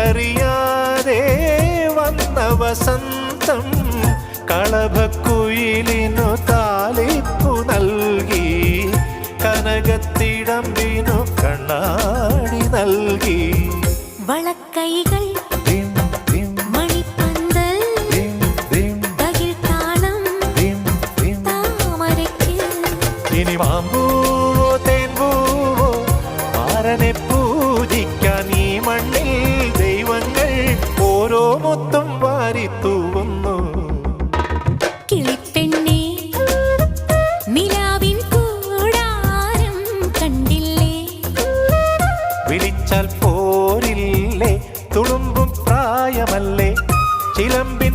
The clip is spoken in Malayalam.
അറിയാതെ വന്ന വസന്തം കളഭക്കുയിലിനു താലിപ്പു നൽകി കനകത്തിടമ്പിനു കണ്ണാടി നൽകി വളക്കൈകൾ മണിപ്പന്തൽ തകിൽത്താളം താമരയ്ക്ക് ഇനി മാമ്പൂവോ തേൻപൂവോ മാരനെ പൂജിക്കാൻ ഈ മണ്ണിൽ ദൈവങ്ങൾ ഓരോ മുത്തും വാരിത്തൂവുന്നു. കിളിപ്പെണ്ണേ നിലാവിൻ കൂടാരം കണ്ടില്ലേ വിളിച്ചാൽ പോരില്ലേ തുളുമ്പും പ്രായമല്ലേ ചിലമ്പിൻ